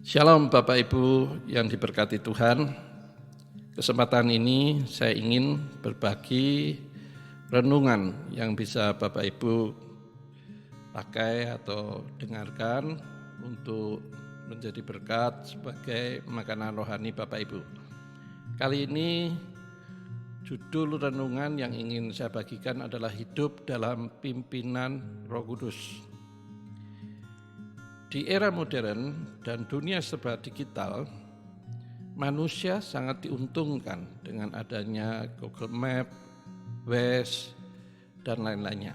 Shalom Bapak Ibu yang diberkati Tuhan. Kesempatan ini saya ingin berbagi renungan yang bisa Bapak Ibu pakai atau dengarkan untuk menjadi berkat sebagai makanan rohani Bapak Ibu. Kali ini judul renungan yang ingin saya bagikan adalah hidup dalam pimpinan Roh Kudus. Di era modern dan dunia serba digital, manusia sangat diuntungkan dengan adanya Google Map, Waze, dan lain-lainnya.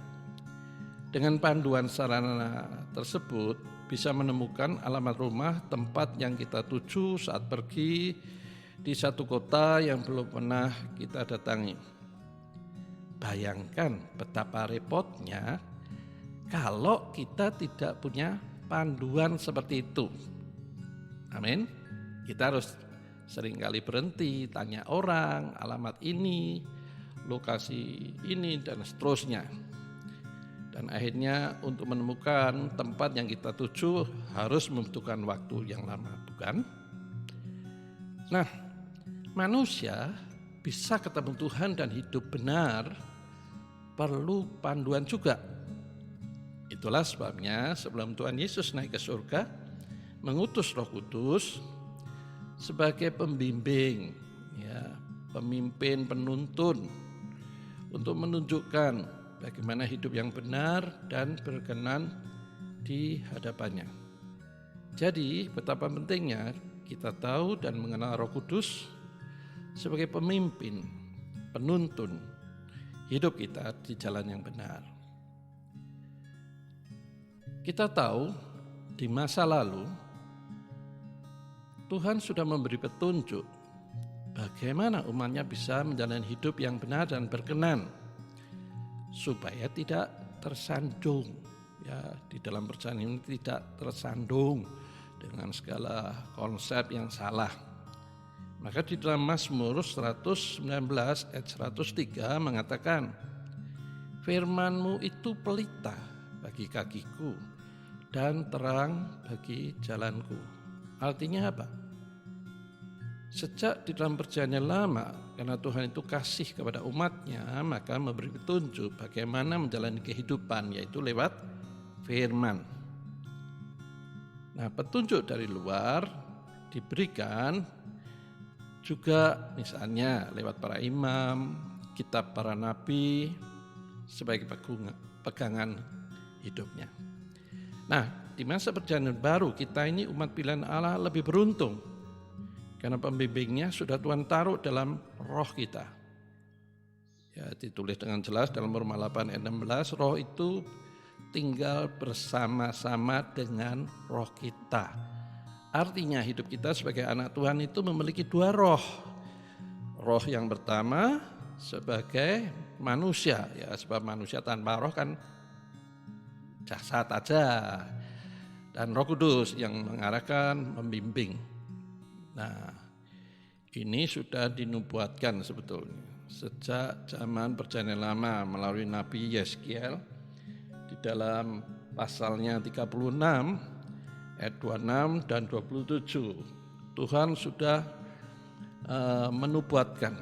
Dengan panduan sarana tersebut, bisa menemukan alamat rumah tempat yang kita tuju saat pergi di satu kota yang belum pernah kita datangi. Bayangkan betapa repotnya kalau kita tidak punya panduan seperti itu. Amin. Kita harus seringkali berhenti, tanya orang, alamat ini, lokasi ini, dan seterusnya. Dan akhirnya untuk menemukan tempat yang kita tuju harus membutuhkan waktu yang lama, bukan? Nah, manusia bisa ketemu Tuhan dan hidup benar perlu panduan juga. Itulah sebabnya sebelum Tuhan Yesus naik ke surga, mengutus Roh Kudus sebagai pembimbing, pemimpin, penuntun untuk menunjukkan bagaimana hidup yang benar dan berkenan di hadapannya. Jadi betapa pentingnya kita tahu dan mengenal Roh Kudus sebagai pemimpin, penuntun hidup kita di jalan yang benar. Kita tahu di masa lalu Tuhan sudah memberi petunjuk bagaimana umatnya bisa menjalani hidup yang benar dan berkenan supaya tidak tersandung, di dalam perjalanan ini tidak tersandung dengan segala konsep yang salah. Maka di dalam Mazmur 119 ayat 103 mengatakan, "Firman-Mu itu pelita bagi kakiku dan terang bagi jalanku." Artinya apa? Sejak di dalam perjanjian lama, karena Tuhan itu kasih kepada umatnya, maka memberi petunjuk bagaimana menjalani kehidupan, yaitu lewat firman. Nah, petunjuk dari luar diberikan juga misalnya lewat para imam, kitab para nabi, sebagai pegangan hidupnya. Nah, di masa perjalanan baru kita ini umat pilihan Allah lebih beruntung karena pembimbingnya sudah Tuhan taruh dalam roh kita. Ditulis dengan jelas dalam Roma 8 ayat 16, roh itu tinggal bersama-sama dengan roh kita. Artinya hidup kita sebagai anak Tuhan itu memiliki dua roh. Roh yang pertama sebagai manusia, sebab manusia tanpa roh kan jasad aja, dan Roh Kudus yang mengarahkan, membimbing. Nah, ini sudah dinubuatkan sebetulnya sejak zaman perjanjian lama melalui Nabi Yeskiel di dalam pasalnya 36 ayat 26 dan 27. Tuhan sudah menubuatkan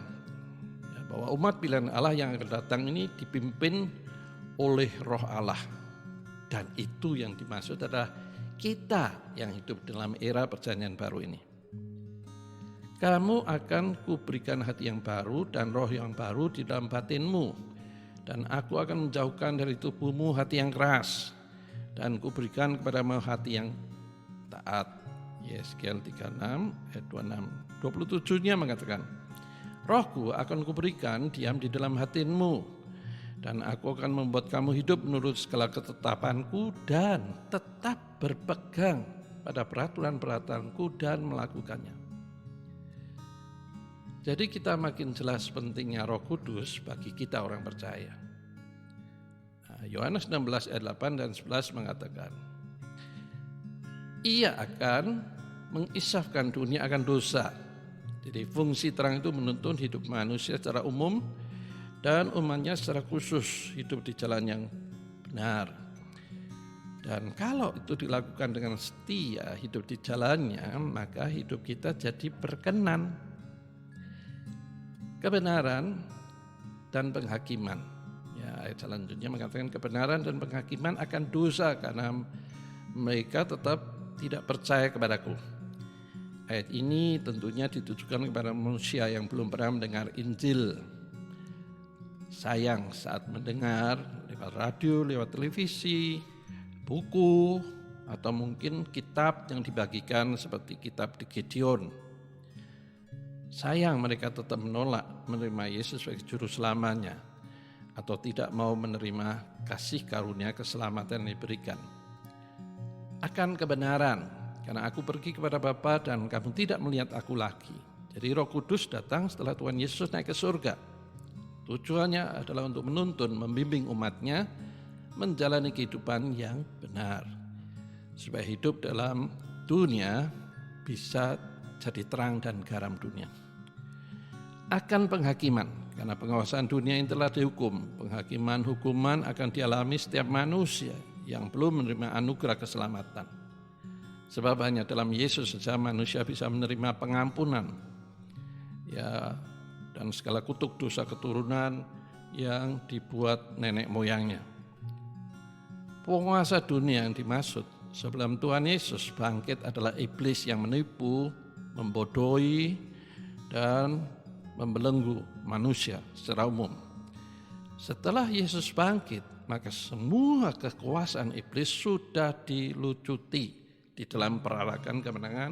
bahwa umat pilihan Allah yang akan datang ini dipimpin oleh Roh Allah. Dan itu yang dimaksud adalah kita yang hidup dalam era perjanjian baru ini. Kamu akan kuberikan hati yang baru dan roh yang baru di dalam batinmu. Dan aku akan menjauhkan dari tubuhmu hati yang keras. Dan kuberikan kepadamu hati yang taat. Yeskiel 36 ayat 26. 27-nya mengatakan, Rohku akan kuberikan diam di dalam hatimu. Dan aku akan membuat kamu hidup menurut segala ketetapanku dan tetap berpegang pada peraturan-peraturanku dan melakukannya. Jadi kita makin jelas pentingnya Roh Kudus bagi kita orang percaya. Yohanes 16 ayat 8 dan 11 mengatakan, Ia akan mengisafkan dunia akan dosa. Jadi fungsi terang itu menuntun hidup manusia secara umum dan umatnya secara khusus hidup di jalan yang benar. Dan kalau itu dilakukan dengan setia, hidup di jalannya, maka hidup kita jadi berkenan. Kebenaran dan penghakiman. Ya, ayat selanjutnya mengatakan kebenaran dan penghakiman akan dosa karena mereka tetap tidak percaya kepadaku. Ayat ini tentunya ditujukan kepada manusia yang belum pernah mendengar Injil. Sayang saat mendengar lewat radio, lewat televisi, buku, atau mungkin kitab yang dibagikan seperti kitab di Gideon. Sayang mereka tetap menolak menerima Yesus sebagai juru selamanya atau tidak mau menerima kasih karunia keselamatan yang diberikan. Akan kebenaran, karena aku pergi kepada Bapa dan kamu tidak melihat aku lagi. Jadi Roh Kudus datang setelah Tuhan Yesus naik ke surga. Tujuannya adalah untuk menuntun, membimbing umatnya menjalani kehidupan yang benar, supaya hidup dalam dunia bisa jadi terang dan garam dunia. Akan penghakiman, karena penguasaan dunia ini telah dihukum, penghakiman hukuman akan dialami setiap manusia yang belum menerima anugerah keselamatan. Sebab hanya dalam Yesus saja manusia bisa menerima pengampunan, ya, dan segala kutuk dosa keturunan yang dibuat nenek moyangnya. Penguasa dunia yang dimaksud sebelum Tuhan Yesus bangkit adalah iblis yang menipu, membodohi, dan membelenggu manusia secara umum. Setelah Yesus bangkit, maka semua kekuasaan iblis sudah dilucuti di dalam perarakan kemenangan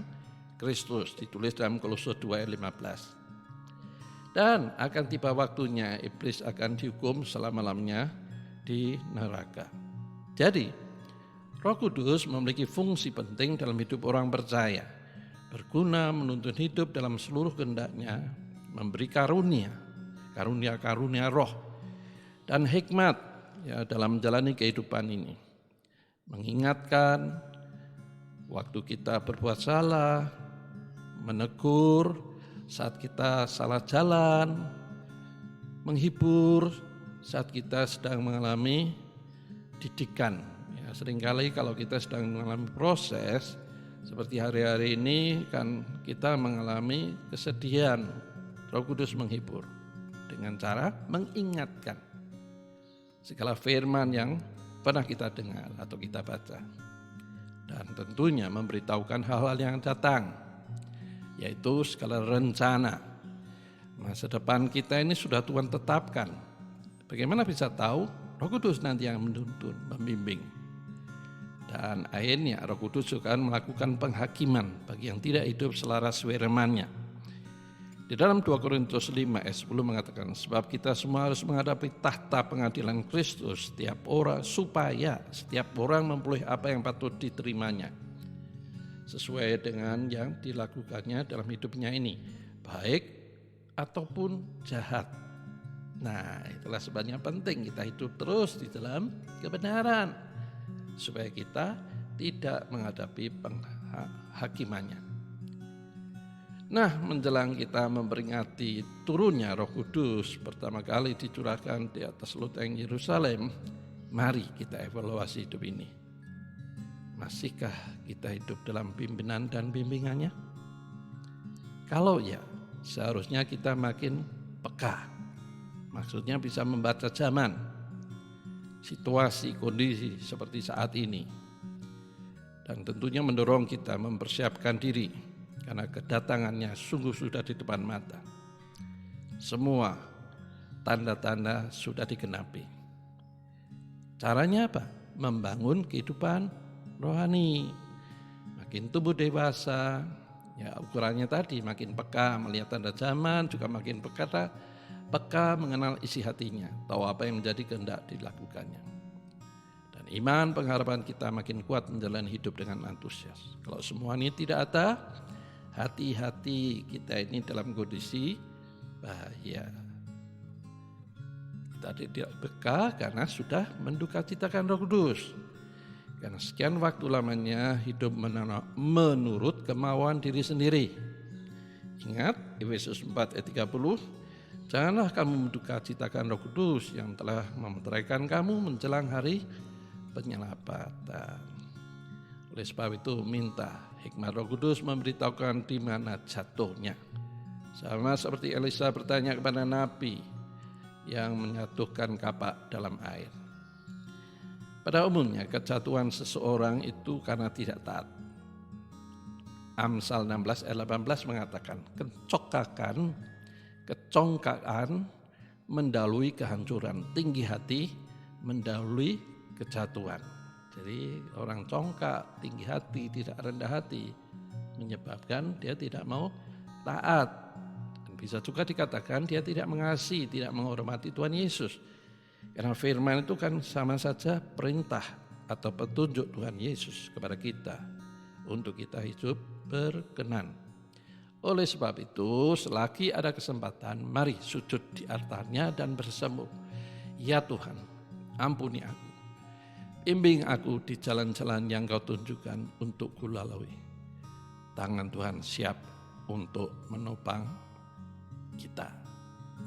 Kristus, ditulis dalam Kolose 2 ayat 15. Dan akan tiba waktunya iblis akan dihukum selama-lamanya di neraka. Jadi, Roh Kudus memiliki fungsi penting dalam hidup orang percaya, berguna menuntun hidup dalam seluruh kehendak-Nya, memberi karunia roh, dan hikmat ya dalam menjalani kehidupan ini. Mengingatkan waktu kita berbuat salah, menegur saat kita salah jalan, menghibur saat kita sedang mengalami didikan. Ya, seringkali kalau kita sedang mengalami proses seperti hari-hari ini kan kita mengalami kesedihan, Roh Kudus menghibur dengan cara mengingatkan segala firman yang pernah kita dengar atau kita baca, dan tentunya memberitahukan hal-hal yang datang, yaitu segala rencana masa depan kita ini sudah Tuhan tetapkan. Bagaimana bisa tahu? Roh Kudus nanti yang menuntun, membimbing. Dan akhirnya Roh Kudus akan melakukan penghakiman bagi yang tidak hidup selaras firman-Nya. Di dalam 2 Korintus 5 ayat 10 mengatakan, sebab kita semua harus menghadapi tahta pengadilan Kristus supaya setiap orang memperoleh apa yang patut diterimanya, sesuai dengan yang dilakukannya dalam hidupnya ini, baik ataupun jahat. Nah, itulah sebabnya penting kita hidup terus di dalam kebenaran, supaya kita tidak menghadapi penghakimannya. Nah, menjelang kita memperingati turunnya Roh Kudus pertama kali dicurahkan di atas loteng Yerusalem, mari kita evaluasi hidup ini. Masihkah kita hidup dalam pimpinan dan bimbingannya? Kalau ya, seharusnya kita makin peka. Maksudnya bisa membaca zaman, situasi, kondisi seperti saat ini. Dan tentunya mendorong kita mempersiapkan diri, karena kedatangannya sungguh sudah di depan mata. Semua tanda-tanda sudah digenapi. Caranya apa? Membangun kehidupan rohani. Makin tumbuh dewasa, ya ukurannya tadi makin peka melihat tanda zaman, juga makin peka mengenal isi hatinya, tahu apa yang menjadi kehendak dilakukannya. Dan iman pengharapan kita makin kuat menjalani hidup dengan antusias. Kalau semua ini tidak ada, hati-hati kita ini dalam kondisi bahaya. Kita tidak peka karena sudah mendukacitakan Roh Kudus. Karena sekian waktu lamanya hidup menurut kemauan diri sendiri. Ingat Efesus 4 ayat 30, janganlah kamu mendukacitakan Roh Kudus yang telah memeteraikan kamu menjelang hari penyelamatan. Oleh sebab itu minta hikmat Roh Kudus memberitahukan di mana jatuhnya. Sama seperti Elisa bertanya kepada Nabi yang menyatukan kapak dalam air. Pada umumnya kejatuhan seseorang itu karena tidak taat. Amsal 16 ayat 18 mengatakan, kecongkakan mendahului kehancuran, tinggi hati mendahului kejatuhan. Jadi orang congkak, tinggi hati, tidak rendah hati menyebabkan dia tidak mau taat. Dan bisa juga dikatakan dia tidak mengasihi, tidak menghormati Tuhan Yesus. Karena firman itu kan sama saja perintah atau petunjuk Tuhan Yesus kepada kita untuk kita hidup berkenan. Oleh sebab itu, selagi ada kesempatan, mari sujud di altarnya dan bersemu. Ya Tuhan, ampuni aku. Bimbing aku di jalan-jalan yang Kau tunjukkan untuk kulalui. Tangan Tuhan siap untuk menopang kita.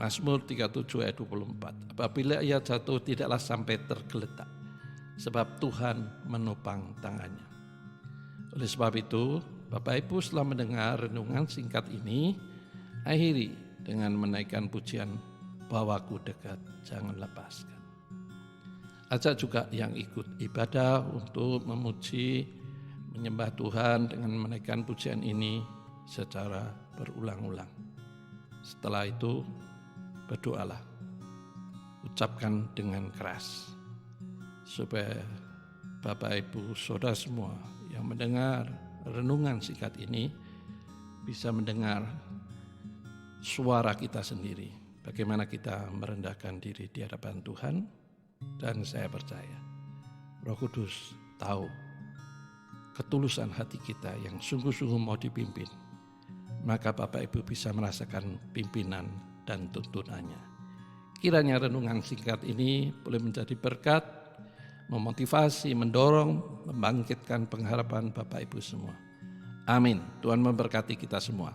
Mazmur 37 ayat 24. Apabila ia jatuh tidaklah sampai tergeletak, sebab Tuhan menopang tangannya. Oleh sebab itu, Bapak Ibu setelah mendengar renungan singkat ini, akhiri dengan menaikkan pujian, bawaku dekat, jangan lepaskan. Ajak juga yang ikut ibadah untuk memuji, menyembah Tuhan dengan menaikkan pujian ini secara berulang-ulang. Setelah itu berdoalah, ucapkan dengan keras, supaya Bapak Ibu Saudara semua yang mendengar renungan singkat ini bisa mendengar suara kita sendiri, bagaimana kita merendahkan diri di hadapan Tuhan. Dan saya percaya Roh Kudus tahu ketulusan hati kita yang sungguh-sungguh mau dipimpin. Maka Bapak Ibu bisa merasakan pimpinan dan tuntunannya. Kiranya renungan singkat ini boleh menjadi berkat, memotivasi, mendorong, membangkitkan pengharapan Bapak Ibu semua. Amin. Tuhan memberkati kita semua.